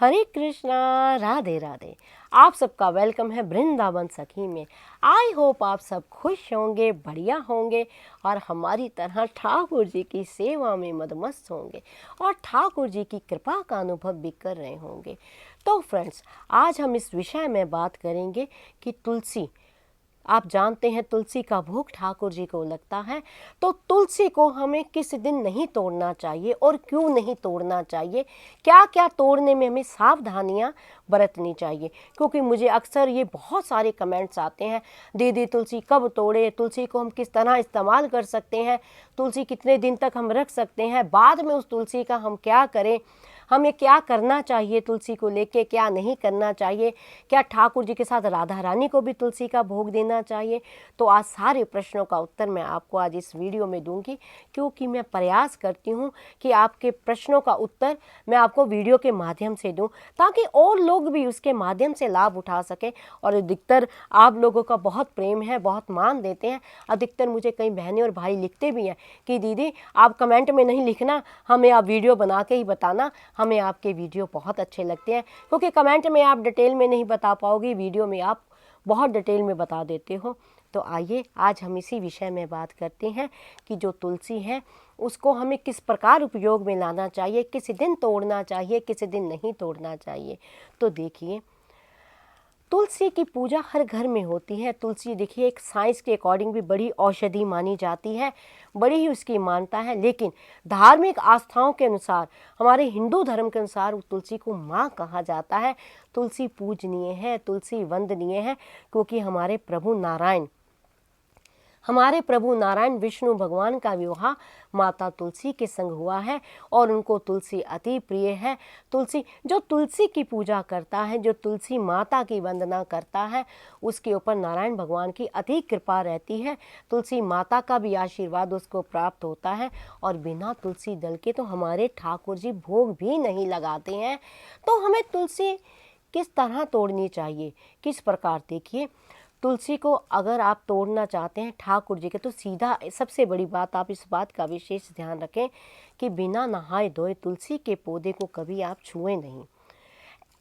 हरे कृष्णा, राधे राधे। आप सबका वेलकम है वृंदावन सखी में। आई होप आप सब खुश होंगे, बढ़िया होंगे और हमारी तरह ठाकुर जी की सेवा में मदमस्त होंगे और ठाकुर जी की कृपा का अनुभव भी कर रहे होंगे। तो फ्रेंड्स, आज हम इस विषय में बात करेंगे कि तुलसी, आप जानते हैं तुलसी का भोग ठाकुर जी को लगता है, तो तुलसी को हमें किस दिन नहीं तोड़ना चाहिए और क्यों नहीं तोड़ना चाहिए, क्या क्या तोड़ने में हमें सावधानियां बरतनी चाहिए। क्योंकि मुझे अक्सर ये बहुत सारे कमेंट्स आते हैं, दीदी तुलसी कब तोड़े, तुलसी को हम किस तरह इस्तेमाल कर सकते हैं, तुलसी कितने दिन तक हम रख सकते हैं, बाद में उस तुलसी का हम क्या करें, हमें क्या करना चाहिए तुलसी को लेके, क्या नहीं करना चाहिए, क्या ठाकुर जी के साथ राधा रानी को भी तुलसी का भोग देना चाहिए। तो आज सारे प्रश्नों का उत्तर मैं आपको आज इस वीडियो में दूंगी, क्योंकि मैं प्रयास करती हूँ कि आपके प्रश्नों का उत्तर मैं आपको वीडियो के माध्यम से दूं, ताकि और लोग भी उसके माध्यम से लाभ उठा सकें। और अधिकतर आप लोगों का बहुत प्रेम है, बहुत मान देते हैं। अधिकतर मुझे कई बहनें और भाई लिखते भी हैं कि दीदी आप कमेंट में नहीं लिखना, हमें आप वीडियो बना के ही बताना, हमें आपके वीडियो बहुत अच्छे लगते हैं। क्योंकि कमेंट में आप डिटेल में नहीं बता पाओगे, वीडियो में आप बहुत डिटेल में बता देते हो। तो आइए आज हम इसी विषय में बात करते हैं कि जो तुलसी है उसको हमें किस प्रकार उपयोग में लाना चाहिए, किस दिन तोड़ना चाहिए, किस दिन नहीं तोड़ना चाहिए। तो देखिए, तुलसी की पूजा हर घर में होती है। तुलसी देखिए एक साइंस के अकॉर्डिंग भी बड़ी औषधि मानी जाती है, बड़ी ही उसकी मान्यता है। लेकिन धार्मिक आस्थाओं के अनुसार, हमारे हिंदू धर्म के अनुसार तुलसी को माँ कहा जाता है। तुलसी पूजनीय है, तुलसी वंदनीय है, क्योंकि हमारे प्रभु नारायण विष्णु भगवान का विवाह माता तुलसी के संग हुआ है और उनको तुलसी अति प्रिय है। जो तुलसी की पूजा करता है, जो तुलसी माता की वंदना करता है, उसके ऊपर नारायण भगवान की अति कृपा रहती है। तुलसी माता का भी आशीर्वाद उसको प्राप्त होता है। और बिना तुलसी दल के तो हमारे ठाकुर जी भोग भी नहीं लगाते हैं। तो हमें तुलसी किस तरह तोड़नी चाहिए, किस प्रकार, देखिए तुलसी को अगर आप तोड़ना चाहते हैं ठाकुर जी के, तो सीधा सबसे बड़ी बात, आप इस बात का विशेष ध्यान रखें कि बिना नहाए धोए तुलसी के पौधे को कभी आप छुएं नहीं।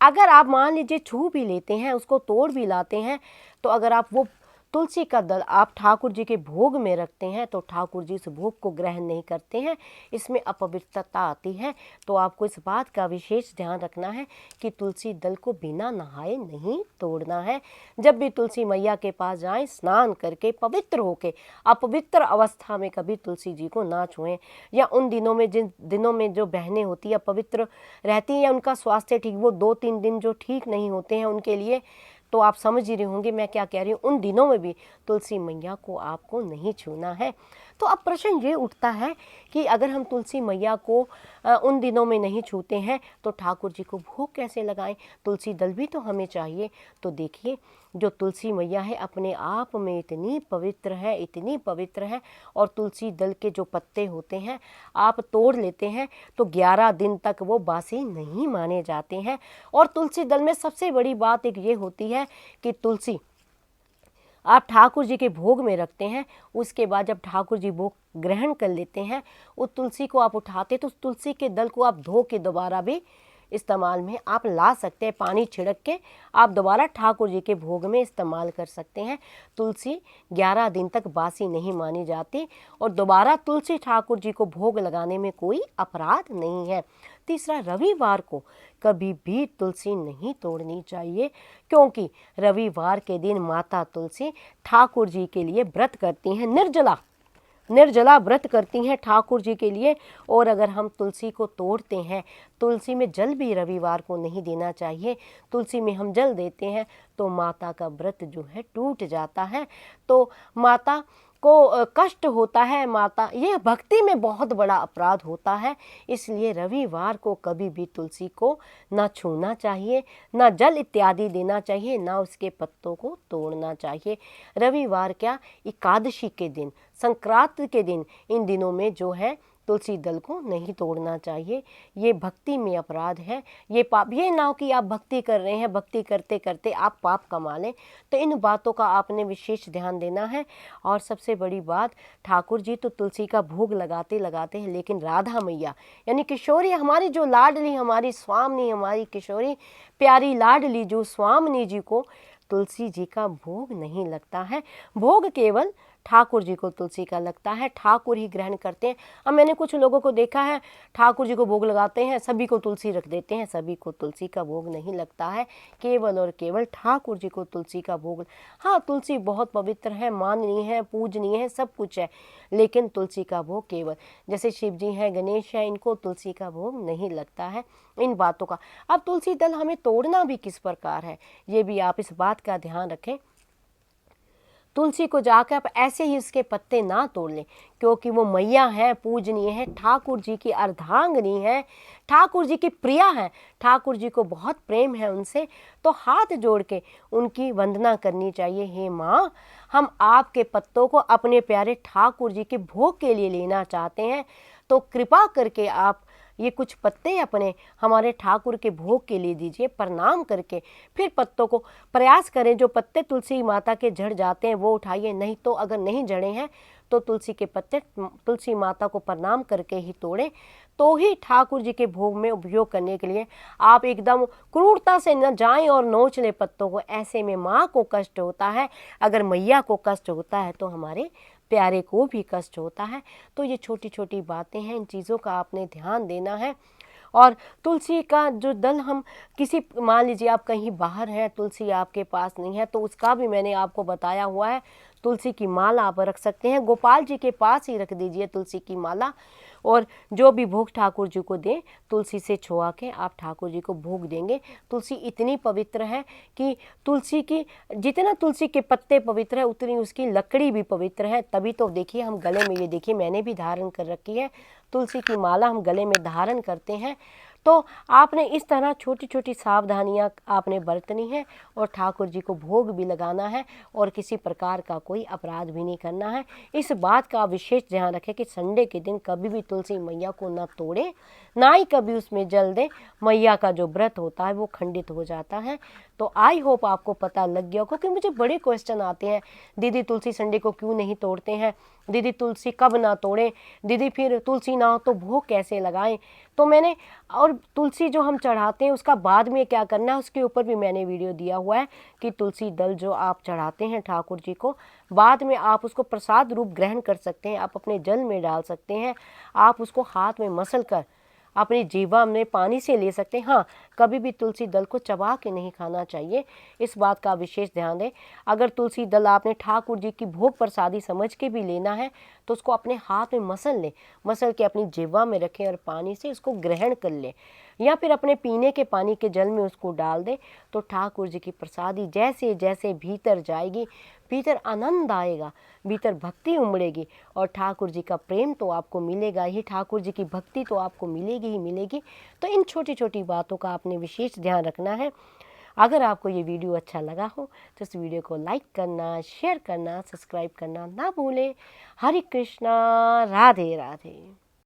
अगर आप मान लीजिए छू भी लेते हैं, उसको तोड़ भी लाते हैं, तो अगर आप वो तुलसी का दल आप ठाकुर जी के भोग में रखते हैं तो ठाकुर जी उस भोग को ग्रहण नहीं करते हैं, इसमें अपवित्रता आती है। तो आपको इस बात का विशेष ध्यान रखना है कि तुलसी दल को बिना नहाए नहीं तोड़ना है। जब भी तुलसी मैया के पास जाएं, स्नान करके पवित्र होके, अपवित्र अवस्था में कभी तुलसी जी को ना छुएं। या उन दिनों में, जिन दिनों में जो बहनें होती है अपवित्र रहती हैं या उनका स्वास्थ्य ठीक, वो 2-3 दिन जो ठीक नहीं होते हैं उनके लिए, तो आप समझ ही रहे होंगे मैं क्या कह रही हूँ, उन दिनों में भी तुलसी मैया को आपको नहीं छूना है। तो अब प्रश्न ये उठता है कि अगर हम तुलसी मैया को उन दिनों में नहीं छूते हैं तो ठाकुर जी को भोग कैसे लगाएं, तुलसी दल भी तो हमें चाहिए। तो देखिए, जो तुलसी मैया है अपने आप में इतनी पवित्र है, इतनी पवित्र है। और तुलसी दल के जो पत्ते होते हैं आप तोड़ लेते हैं तो 11 दिन तक वो बासी नहीं माने जाते हैं। और तुलसी दल में सबसे बड़ी बात एक ये होती है कि तुलसी आप ठाकुर जी के भोग में रखते हैं, उसके बाद जब ठाकुर जी भोग ग्रहण कर लेते हैं, उस तुलसी को आप उठाते तो उस तुलसी के दल को आप धो के दोबारा भी इस्तेमाल में आप ला सकते हैं। पानी छिड़क के आप दोबारा ठाकुर जी के भोग में इस्तेमाल कर सकते हैं। तुलसी 11 दिन तक बासी नहीं मानी जाती और दोबारा तुलसी ठाकुर जी को भोग लगाने में कोई अपराध नहीं है। तीसरा, रविवार को कभी भी तुलसी नहीं तोड़नी चाहिए, क्योंकि रविवार के दिन माता तुलसी ठाकुर जी के लिए व्रत करती हैं, निर्जला व्रत करती हैं ठाकुर जी के लिए। और अगर हम तुलसी को तोड़ते हैं, तुलसी में जल भी रविवार को नहीं देना चाहिए। तुलसी में हम जल देते हैं तो माता का व्रत जो है टूट जाता है, तो माता को कष्ट होता है, माता, यह भक्ति में बहुत बड़ा अपराध होता है। इसलिए रविवार को कभी भी तुलसी को ना छूना चाहिए, ना जल इत्यादि देना चाहिए, ना उसके पत्तों को तोड़ना चाहिए। रविवार क्या, एकादशी के दिन, संक्रांति के दिन, इन दिनों में जो है तुलसी दल को नहीं तोड़ना चाहिए। ये भक्ति में अपराध है, ये पाप। ये ना हो कि आप भक्ति कर रहे हैं, भक्ति करते करते आप पाप कमा लें। तो इन बातों का आपने विशेष ध्यान देना है। और सबसे बड़ी बात, ठाकुर जी तो तुलसी का भोग लगाते लगाते हैं, लेकिन राधा मैया यानी किशोरी, हमारी जो लाडली, हमारी स्वामिनी, हमारी किशोरी प्यारी लाडली जो स्वामिनी जी को तुलसी जी का भोग नहीं लगता है। भोग केवल ठाकुर जी को तुलसी का लगता है, ठाकुर ही ग्रहण करते हैं। अब मैंने कुछ लोगों को देखा है, ठाकुर जी को भोग लगाते हैं, सभी को तुलसी रख देते हैं, सभी को तुलसी का भोग नहीं लगता है, केवल और केवल ठाकुर जी को तुलसी का भोग। हाँ, तुलसी बहुत पवित्र है, माननीय है, पूजनीय है, सब कुछ है, लेकिन तुलसी का भोग केवल, जैसे शिव जी हैं, गणेश हैं, इनको तुलसी का भोग नहीं लगता है। इन बातों का, अब तुलसी दल हमें तोड़ना भी किस प्रकार है, ये भी आप इस बात का ध्यान रखें। तुलसी को जाकर आप ऐसे ही उसके पत्ते ना तोड़ लें, क्योंकि वो मैया है, पूजनीय है, ठाकुर जी की अर्धांगिनी है, ठाकुर जी की प्रिया है, ठाकुर जी को बहुत प्रेम है उनसे। तो हाथ जोड़ के उनकी वंदना करनी चाहिए। हे माँ, हम आपके पत्तों को अपने प्यारे ठाकुर जी के भोग के लिए लेना चाहते हैं, तो कृपा करके आप ये कुछ पत्ते अपने हमारे ठाकुर के भोग के लिए दीजिए। प्रणाम करके फिर पत्तों को प्रयास करें, जो पत्ते तुलसी माता के झड़ जाते हैं वो उठाइए, नहीं तो अगर नहीं झड़े हैं तो तुलसी के पत्ते तुलसी माता को प्रणाम करके ही तोड़ें, तो ही ठाकुर जी के भोग में उपयोग करने के लिए। आप एकदम क्रूरता से न जाएं और नोच लें पत्तों को, ऐसे में माँ को कष्ट होता है। अगर मैया को कष्ट होता है तो हमारे प्यारे को भी कष्ट होता है। तो ये छोटी छोटी बातें हैं, इन चीज़ों का आपने ध्यान देना है। और तुलसी का जो दल हम किसी, मान लीजिए आप कहीं बाहर हैं, तुलसी आपके पास नहीं है, तो उसका भी मैंने आपको बताया हुआ है। तुलसी की माला आप रख सकते हैं, गोपाल जी के पास ही रख दीजिए तुलसी की माला। और जो भी भोग ठाकुर जी को दें, तुलसी से छुआ के आप ठाकुर जी को भोग देंगे। तुलसी इतनी पवित्र है कि तुलसी की, जितना तुलसी के पत्ते पवित्र है उतनी उसकी लकड़ी भी पवित्र है। तभी तो देखिए हम गले में, ये देखिए मैंने भी धारण कर रखी है, तुलसी की माला हम गले में धारण करते हैं। तो आपने इस तरह छोटी छोटी सावधानियां आपने बरतनी है और ठाकुर जी को भोग भी लगाना है और किसी प्रकार का कोई अपराध भी नहीं करना है। इस बात का विशेष ध्यान रखें कि संडे के दिन कभी भी तुलसी मैया को न तोड़े, ना ही कभी उसमें जल दे। मैया का जो व्रत होता है वो खंडित हो जाता है। तो आई होप आपको पता लग गया, क्योंकि मुझे बड़े क्वेश्चन आते हैं, दीदी तुलसी संडे को क्यों नहीं तोड़ते हैं, दीदी तुलसी कब ना तोड़ें, दीदी फिर तुलसी ना हो तो भोग कैसे लगाएं। तो मैंने, और तुलसी जो हम चढ़ाते हैं उसका बाद में क्या करना है उसके ऊपर भी मैंने वीडियो दिया हुआ है कि तुलसी दल जो आप चढ़ाते हैं ठाकुर जी को, बाद में आप उसको प्रसाद रूप ग्रहण कर सकते हैं, आप अपने जल में डाल सकते हैं, आप उसको हाथ में मसल कर अपनी जीवा में पानी से ले सकते हैं। हाँ, कभी भी तुलसी दल को चबा के नहीं खाना चाहिए, इस बात का विशेष ध्यान दें। अगर तुलसी दल आपने ठाकुर जी की भोग प्रसादी समझ के भी लेना है तो उसको अपने हाथ में मसल लें, मसल के अपनी जीवा में रखें और पानी से उसको ग्रहण कर लें, या फिर अपने पीने के पानी के जल में उसको डाल दें। तो ठाकुर जी की प्रसादी जैसे जैसे भीतर जाएगी, भीतर आनंद आएगा, भीतर भक्ति उमड़ेगी और ठाकुर जी का प्रेम तो आपको मिलेगा ही, ठाकुर जी की भक्ति तो आपको मिलेगी ही मिलेगी। तो इन छोटी छोटी बातों का आपने विशेष ध्यान रखना है। अगर आपको ये वीडियो अच्छा लगा हो तो इस वीडियो को लाइक करना, शेयर करना, सब्सक्राइब करना ना भूलें। हरे कृष्णा, राधे राधे।